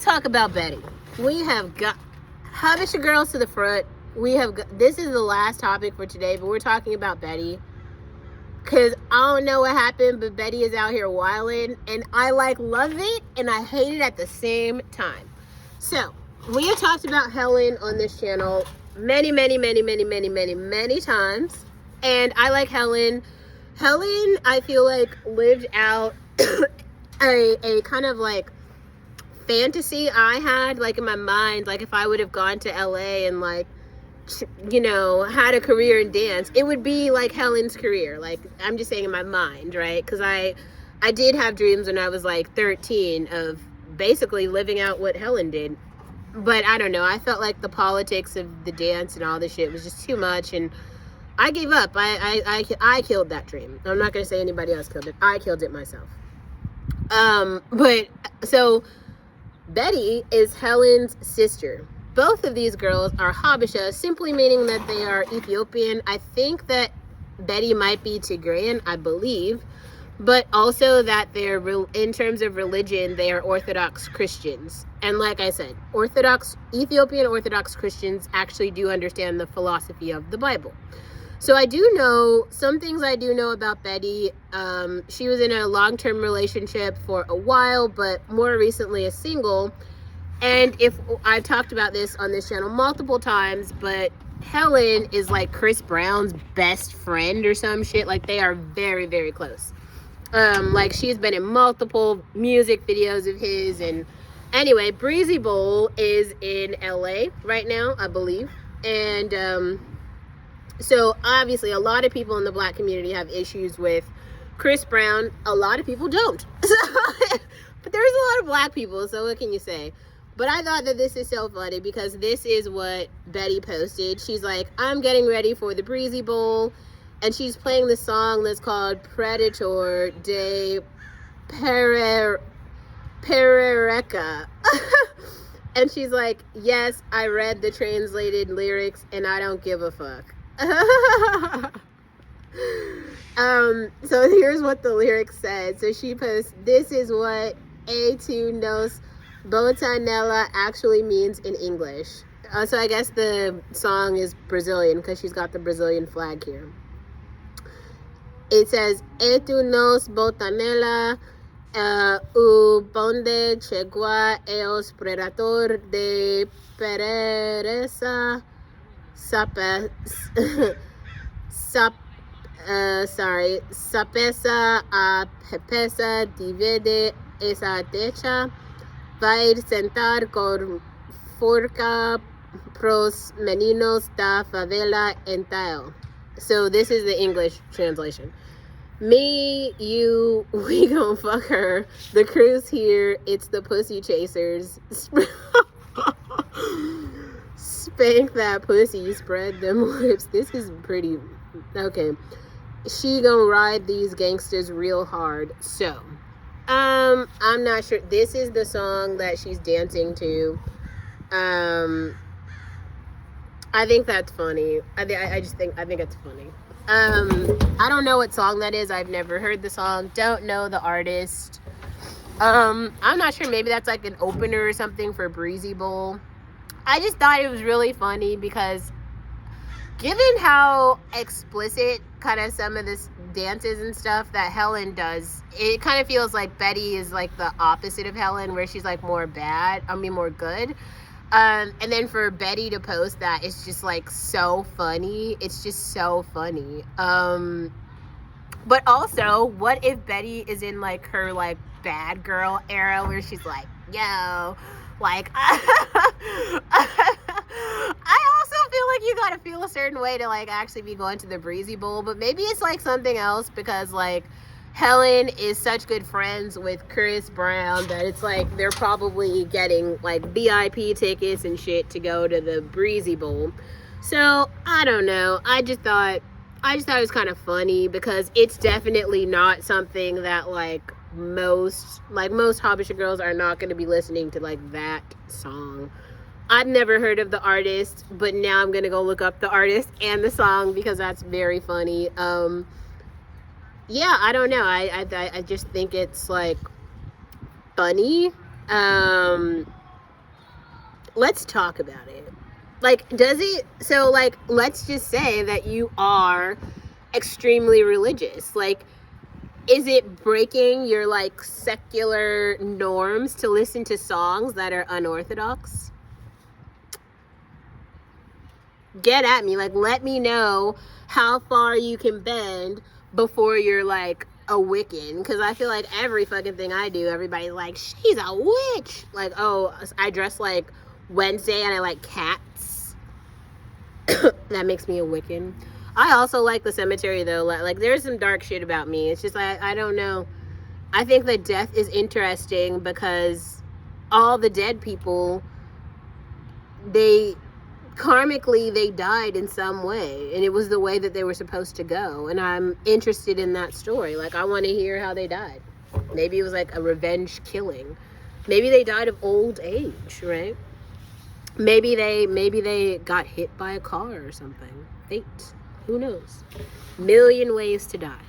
Talk about Betty. We have got Habesha girls to the front. This is the last topic for today, but we're talking about Betty. Cause I don't know what happened, but Betty is out here wilding, and I love it and I hate it at the same time. So we have talked about Helen on this channel many times, and I like Helen. Helen, I feel like lived out a kind of like fantasy I had like in my mind, like if I would have gone to LA and like, you know, had a career in dance, it would be like Helen's career. Like, I'm just saying in my mind, right? Because I did have dreams when I was like 13 of basically living out what Helen did. But I don't know, I felt like the politics of the dance and all this shit was just too much, and I gave up. I killed that dream. I'm not gonna say anybody else killed it. I killed it myself. But so Betty is Helen's sister. Both of these girls are Habesha, simply meaning that they are Ethiopian. I think that Betty might be Tigrayan, I believe, but also that they're, in terms of religion, they are Orthodox Christians. And like I said, Ethiopian Orthodox Christians actually do understand the philosophy of the Bible. So I do know, some things I do know about Betty. She was in a long-term relationship for a while, but more recently a single. And if I've talked about this on this channel multiple times, but Helen is like Chris Brown's best friend or some shit. Like, they are very close. Like, she's been in multiple music videos of his. And anyway, Breezy Bowl is in LA right now, I believe. And so obviously a lot of people in the black community have issues with Chris Brown. A lot of people don't. But there's a lot of black people, so what can you say? But I thought that this is so funny because this is what Betty posted. She's like, I'm getting ready for the Breezy Bowl, and she's playing the song that's called Predator de Perereca. And she's like, yes, I read the translated lyrics and I don't give a fuck. So here's what the lyrics said. So she posts, this is what A2 knows Botanella actually means in English. So I guess the song is Brazilian because she's got the Brazilian flag here. It says, E tu nos botanella u bonde chegua eos predator de pereza sapesa a pepesa divide esa techa. Vai sentar con forca pros meninos da favela entail. So this is the English translation. Me, you, we gon' fuck her. The crew's here. It's the pussy chasers. Spank that pussy. Spread them lips. This is pretty... Okay. She gon' ride these gangsters real hard. So... I'm not sure. This is the song that she's dancing to. I think that's funny. I think it's funny. I don't know what song that is. I've never heard the song. Don't know the artist. I'm not sure. Maybe that's like an opener or something for Breezy Bowl. I just thought it was really funny because given how explicit kind of some of this dances and stuff that Helen does, it kind of feels like Betty is like the opposite of Helen, where she's like more good. And then for Betty to post that, it's just like so funny. It's just so funny. But also, what if Betty is in like her like bad girl era where she's like, yo, like I also feel like you gotta feel a certain way to like actually be going to the Breezy Bowl, but maybe it's like something else because like Helen is such good friends with Chris Brown that it's like they're probably getting like VIP tickets and shit to go to the Breezy Bowl. So I don't know. I just thought it was kind of funny because it's definitely not something that like most Habesha girls are not going to be listening to like that song. I've never heard of the artist, but now I'm going to go look up the artist and the song because that's very funny. Yeah, I don't know. I just think it's like funny. let's talk about it. Like, does it, so, like, let's just say that you are extremely religious. Like, is it breaking your, like, secular norms to listen to songs that are unorthodox? Get at me. Like, let me know how far you can bend before you're, like, a Wiccan. Because I feel like every fucking thing I do, everybody's like, she's a witch. Like, oh, I dress like Wednesday and I like cats. That makes me a Wiccan. I also like the cemetery, though. Like, there's some dark shit about me. It's just like, I don't know. I think that death is interesting because all the dead people, karmically, they died in some way, and it was the way that they were supposed to go, and I'm interested in that story. Like, I want to hear how they died. Maybe it was like a revenge killing. Maybe they died of old age, right? Maybe they got hit by a car or something. Fate. Who knows? Million ways to die.